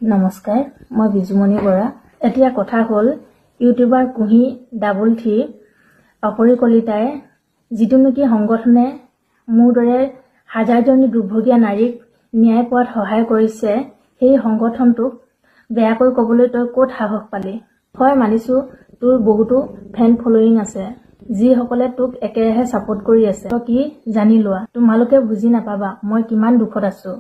নমস্কাৰ, মই বিজুমণি বৰা। এতিয়া কথা হ'ল ইউটিউবাৰ কুঁহি ডাবল থ্ৰী পাপৰি কলিতাই যিটো নেকি সংগঠনে মোৰ দৰে হাজাৰজনী দুৰ্ভগীয়া নাৰীক ন্যায় পোৱাত সহায় কৰিছে, সেই সংগঠনটোক বেয়াকৈ ক'বলৈ তই ক'ত সাহস পালি? হয়, মানিছোঁ তোৰ বহুতো ফেন ফলোয়িং আছে, যিসকলে তোক একেৰাহে ছাপোৰ্ট কৰি আছে। তই কি জানি লোৱা, তোমালোকে বুজি নাপাবা মই কিমান দুখত আছো।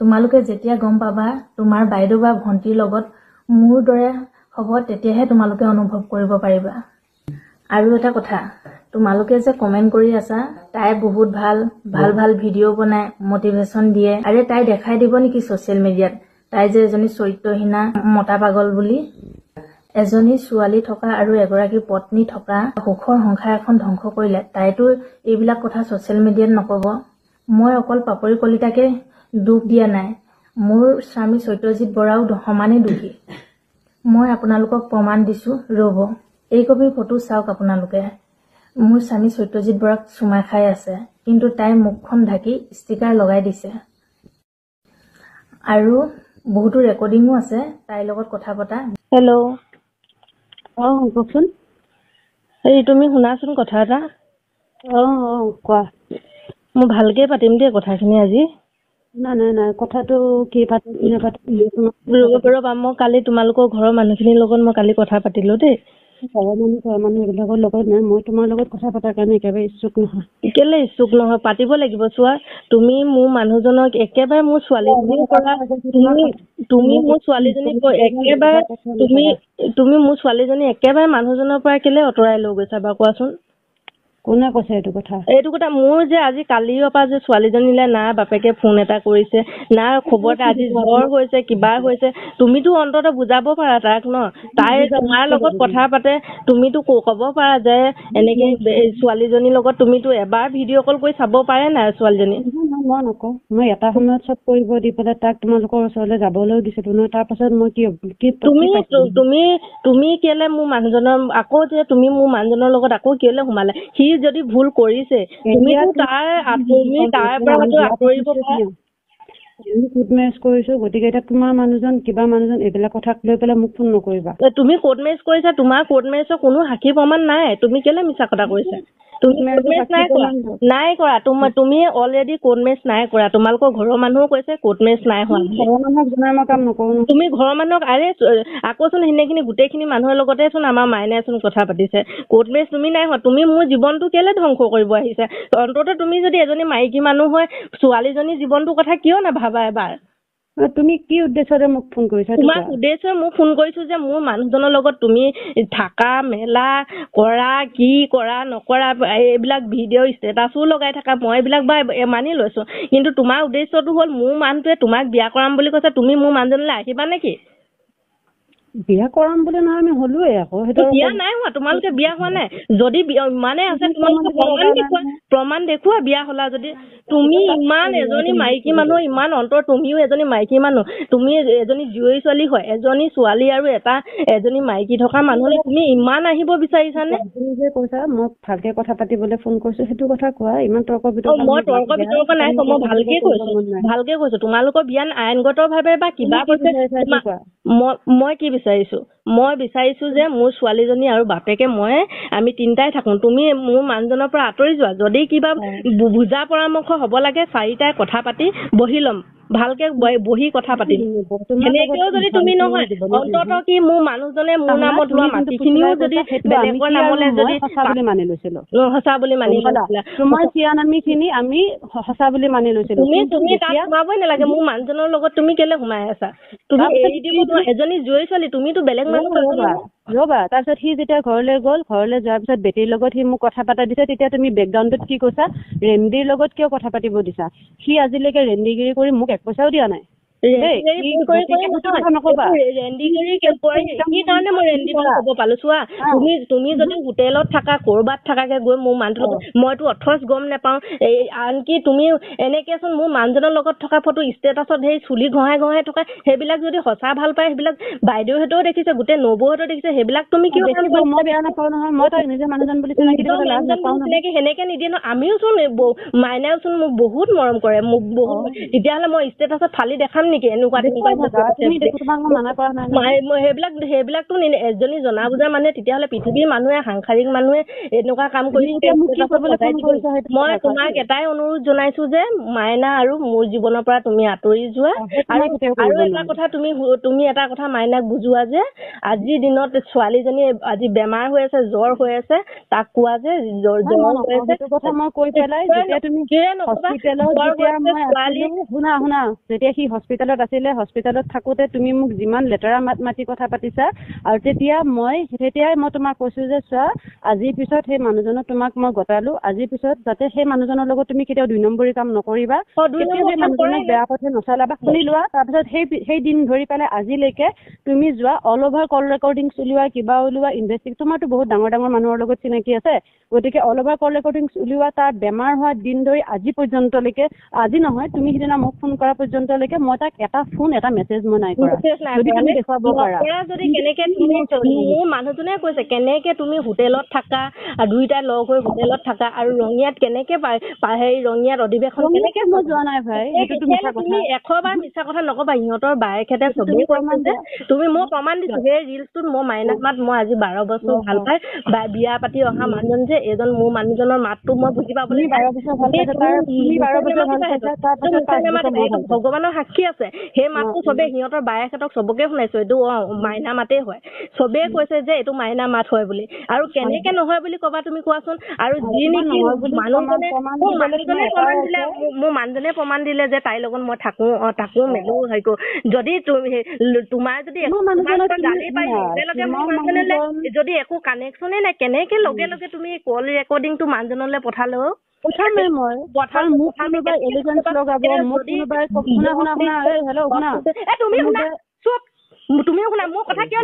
তোমালোকে যেতিয়া গম পাবা তোমাৰ বাইদেউ বা ভণ্টিৰ লগত মোৰ দৰে হ'ব, তেতিয়াহে তোমালোকে অনুভৱ কৰিব পাৰিবা। আৰু এটা কথা, তোমালোকে যে কমেণ্ট কৰি আছা, তাই বহুত ভাল ভাল ভিডিঅ' বনাই মটিভেশ্যন দিয়ে। আৰে তাই দেখাই দিব নেকি ছ'চিয়েল মিডিয়াত তাই যে এজনী চৰিত্ৰহীনা মতা পাগল বুলি? এজনী ছোৱালী থকা আৰু এগৰাকী পত্নী থকা সুখৰ সংসাৰ এখন ধ্বংস কৰিলে তাইতো এইবিলাক কথা ছ'চিয়েল মিডিয়াত নক'ব। মই অকল পাপৰি কলিতাকে দুখ দিয়া নাই, মোৰ স্বামী সত্যজিৎ বৰাও সমানেই দোষী। মই আপোনালোকক প্ৰমাণ দিছোঁ, ৰ'ব এই কপিৰ ফটো চাওক আপোনালোকে। মোৰ স্বামী সত্যজিৎ বৰাক চুমা খাই আছে, কিন্তু তাই মুখখন ঢাকি ষ্টিকাৰ লগাই দিছে। আৰু বহুতো ৰেকৰ্ডিঙো আছে তাইৰ লগত কথা পতা। হেল্ল', কওকচোন। এই তুমি শুনাচোন কথা এটা। কোৱা। মই ভালকে পাতিম দেই কথাখিনি আজি। নাই কথাটো কি ৰ'বা, মই কালি তোমালোকৰ ঘৰৰ মানুহখিনিৰ লগত মই কালি কথা পাতিলো দেই। ঘৰৰ মানুহ এইবিলাকৰ লগত নাই, মই তোমাৰ লগত কথা পতাৰ কাৰণে একেবাৰে ইচ্ছুক নহয়। কেলে ইচ্ছুক নহয়, পাতিব লাগিব। চোৱা, তুমি মোৰ মানুহজনক একেবাৰে মোৰ ছোৱালীজনীৰ পৰা তুমি মোৰ ছোৱালীজনীক একেবাৰে তুমি মোৰ ছোৱালীজনী একেবাৰে মানুহজনৰ পৰা কেলে আঁতৰাই লৈ গৈছা বাৰু কোৱাচোন? কোনে কৈছে এইটো কথা? মোৰ যে আজি কালিৰ পৰা যে ছোৱালীজনীলে না বাপেকে ফোন এটা কৰিছে, না খবৰ এটা, আজি জ্বৰ হৈছে কিবা হৈছে, তুমিতো অন্তত বুজাব পাৰা তাক ন। তাই তোমাৰ লগত কথা পাতে, তুমিতো ক'ব পাৰা যে এনেকে ছোৱালীজনীৰ লগত তুমিতো এবাৰ ভিডিঅ' কল কৰি চাব পাৰে নাই ছোৱালীজনী? মই নকওঁ, মই এটা সময়ত চব কৰিব দি পেলাই তাক তোমালোকৰ ওচৰলৈ যাবলৈও দিছিলো নহয়। তাৰ পাছত মই তুমি কেলে মোৰ মানুহজনৰ আকৌ যে তুমি মোৰ মানুহজনৰ লগত আকৌ কেলে সোমালে? সি যদি ভুল কৰিছে তুমি তাৰ পৰা আঁতৰিব পাৰা। কোৰ্ট মেৰেজ কৰিছো, গতিকে এতিয়া তোমাৰ মানুহজন এইবিলাক কথাক লৈ পেলাই মোক ফোন নকৰিবা। তুমি কোৰ্ট মেৰেজ কৰিছা, তোমাৰ কোৰ্ট মেৰেজৰ কোনো সাক্ষী প্ৰমাণ নাই, তুমি কেলে মিছা কথা কৈছা? তুমি নাই কৰা, তুমি অলৰেডি কোৰ্ট মেৰেজ নাই কৰা। তোমালোকৰ ঘৰৰ মানুহো কৈছে কোৰ্ট মেৰেজ নাই হোৱা। ঘৰৰ মানুহক জনাই মই কাম নকৰো। তুমি ঘৰৰ মানুহক আকৌচোন সেইখিনি গোটেইখিনি মানুহৰ লগতে চোন আমাৰ মাইনাই চোন কথা পাতিছে। কোৰ্ট মেৰেজ তুমি নাই হোৱা, তুমি মোৰ জীৱনটো কেলে ধ্বংস কৰিব আহিছা? অন্তত তুমি যদি এজনী মাইকী মানুহ হয়, ছোৱালীজনীৰ জীৱনটোৰ কথা কিয় নাভাবা এবাৰ? তুমি কি উদ্দেশ্যৰে মোক ফোন কৰিছা? তোমাৰ উদ্দেশ্যই মোক ফোন কৰিছো যে মোৰ মানুহজনৰ লগত তুমি থাকা মেলা কৰা, কি কৰা নকৰা, এইবিলাক ভিডিঅ' ষ্টেটাছো লগাই থাকা, মই এইবিলাক মানি লৈছো। কিন্তু তোমাৰ উদ্দেশ্যটো হ'ল মোৰ মানুহটোৱে তোমাক বিয়া কৰাম বুলি কৈছে, তুমি মোৰ মানুহজনলৈ আহিবা নেকি? বিয়া কৰাম বুলি নহয়, আমি হলোৱে। আকৌ সেইটো বিয়া নাই হোৱা, তোমালোকে বিয়া হোৱা নাই। যদি ইমানে আছে তোমালোকে প্ৰমাণ দেখুওৱা বিয়া হলা যদি। তুমি ইমান এজনী মাইকী মানুহ, ইমান অন্তৰ, তুমিও এজনী মাইকী মানুহ, তুমি এজনী জীয়ৰী ছোৱালী হয়, এজনী ছোৱালী আৰু এজনী মাইকী থকা মানুহলৈ তুমি ইমান আহিব বিচাৰিছানে? তুমি যে কৈছা মই ভালকে কথা পাতিবলৈ ফোন কৰিছো, সেইটো কথা কোৱা। ইমান তৰ্ক বিতৰ্ক মই তৰ্ক বিতৰ্ক নাই কোৱা, মই ভালকে কৈছো। তোমালোকৰ বিয়া আইনগত ভাৱে বা কিবা কৈছে, মই কি বিচাৰিছো? মই বিচাৰিছো যে মোৰ ছোৱালীজনী আৰু বাপেকে আমি তিনিটাই থাকো, তুমি মোৰ মানুহজনৰ পৰা আঁতৰি যোৱা। যদি কিবা বুজা পৰামৰ্শ হ'ব লাগে, চাৰিটাই কথা পাতি বহি ল'ম, ভালকে বহি কথা পাতিম। এনেকেও যদি তুমি নহয়, অন্তত কি মোৰ মানুহজনে মোৰ নামত লোৱা মাটিখিনিও যদি বেলেগৰ নামলৈ যদি সঁচা বুলি মানি লৈছিলো, সঁচা বুলি মানি লৈছিলা, তোমাৰ চিয়ানামীখিনি আমি সঁচা বুলি মানি লৈছিলো। তুমি তাত সোমাবই নালাগে। মোৰ মানুহজনৰ লগত তুমি কেলে সোমাই আছা? তুমি এৰি দিব নোৱাৰা, এজনী জীয়ৰী ছোৱালী, তুমিতো বেলেগ মানুহ ৰবা। তাৰপিছত সি যেতিয়া ঘৰলৈ গ'ল, ঘৰলৈ যোৱাৰ পিছত বেটীৰ লগত সি মোক কথা পাতা দিছে, তেতিয়া তুমি বেকগ্ৰাউণ্ডত কি কৈছা? ৰেন্দিৰ লগত কিয় কথা পাতিব দিছা? সি আজিলৈকে ৰেন্দিগিৰি কৰি মোক 1 পইচাও দিয়া নাই। তুমি যদি হোটেলত থাকা, কৰবাত থাকাকে গৈ মোৰ মানুহটোৰ মইতো অথচ গম নাপাওঁ। আনকি তুমি এনেকেচোন মোৰ মানুহজনৰ লগত থকা ফটো ষ্টেটাছত সেই চুলি ঘঁহাই থকা, সেইবিলাক যদি সঁচা ভাল পায়, সেইবিলাক বাইদেউহঁতেও দেখিছে, গোটেই নবৌহঁতেও দেখিছে, সেইবিলাক তুমি কিয়? মই বেয়া নাপাওঁ নহয়, মই তাই নিজে মানুহজন বুলি চিনাকি সেনেকে নিদিয়ে ন। আমিও চোন মাইনাও চোন মোক বহুত মৰম কৰে, মোক বহুত। তেতিয়াহ'লে মই ষ্টেটাছত ফালি দেখাম নেকি এনেকুৱা তুমি তোমাক মই মানা কৰা নাই সেইবিলাকতো এজনী জনা বুজা মানুহে তেতিয়াহ'লে পৃথিৱীৰ মানুহে সাংসাৰিক মানুহে এনেকুৱা কাম কৰি মই তোমাক এটাই অনুৰোধ জনাইছো যে মাইনা আৰু মোৰ জীৱনৰ পৰা তুমি আঁতৰি যোৱা আৰু এটা কথা তুমি এটা কথা মাইনাক বুজোৱা যে আজিৰ দিনত ছোৱালীজনী আজি বেমাৰ হৈ আছে জ্বৰ হৈ আছে তাক কোৱা যে জ্বৰ হৈ আছে কথা মই কৈ পেলাই যেতিয়া তুমি শুনা যেতিয়া সি হস্পিটেলত আছিলে হস্পিটেলত থাকোতে তুমি মোক যিমান লেতেৰা মাত মাতি কথা পাতিছা আৰু তেতিয়াই মই তোমাক কৈছো যে চোৱা আজিৰ পিছত সেই মানুহজনক তোমাক মই গতালো আজিৰ পিছত যাতে সেই মানুহজনৰ লগত তুমি কেতিয়াও 2 নম্বৰী কাম নকৰিবা কেতিয়াও সেই মানুহজনক বেয়া পথে নচলাবা শুনি লোৱা তাৰপিছত সেই দিন ধৰি পেলাই আজিলৈকে তুমি যোৱা অল অভাৰ কল ৰেকৰ্ডিংছ উলিওৱা কিবা উলিওৱা ইনভেষ্টিগেট তোমাৰতো বহুত ডাঙৰ মানুহৰ লগত চিনাকি আছে গতিকে অল অভাৰ কল ৰেকৰ্ডিংছ উলিওৱা তাৰ বেমাৰ হোৱা দিন ধৰি আজি পৰ্যন্তলৈকে আজি নহয় তুমি সিদিনা মোক ফোন কৰা পৰ্যন্তলৈকে মই তাক এটা ফোন এটা মেছেজ মই নাই কৰা যদি তুমি দেখুৱাব পাৰা যদি কেনেকে মোৰ মানুহজনে কৈছে কেনেকে তুমি হোটেলত থাকা দুইটাই লগ হৈ হোটেলত থাকা আৰু ৰঙিয়াত কেনেকে ৰঙিয়াত অধিৱেশন কেনেকে মই যোৱা নাই ভাই তুমি 100 বাৰ মিছা কথা নকবা সিহঁতৰ বায়েকহেঁতে চবেই প্ৰমাণ যে তুমি মই প্ৰমাণ দিছো সেই ৰিলছটোত মই মাইনাক মাত মই আজি 12 বছৰ ভাল পাই বিয়া পাতি অহা মানুহজন যে এজন মোৰ মানুহজনৰ মাতটো মই বুজি পাবলৈ ভগৱানৰ সাক্ষী আছে সেই মাতটো চবে সিহঁতৰ বায়েকহঁতক চবকে শুনাইছো এইটো মাইনা মাতেই হয় চবেই কৈছে যে এইটো মাইনা মাত হয় বুলি আৰু কেনেকে নহয় বুলি কবা তুমি কোৱাচোন আৰু যি নেকি মানুহজনে মোৰ মানুহজনে প্ৰমাণ দিলে যে তাইৰ লগত মই থাকো মেলো হয়তো যদি তোমাৰ যদি গালি পাই যদি একো কানেকশ্যনে নাই কেনেকে লগে লগে তুমি কল ৰেকৰ্ডিংটো মানুহজনলৈ পঠালো পঠামে মই মোক কোনোবাই এলিগেন্স লগাব মোক কোনোবাই শুনা তুমি শুনা মোৰ কথা কিয়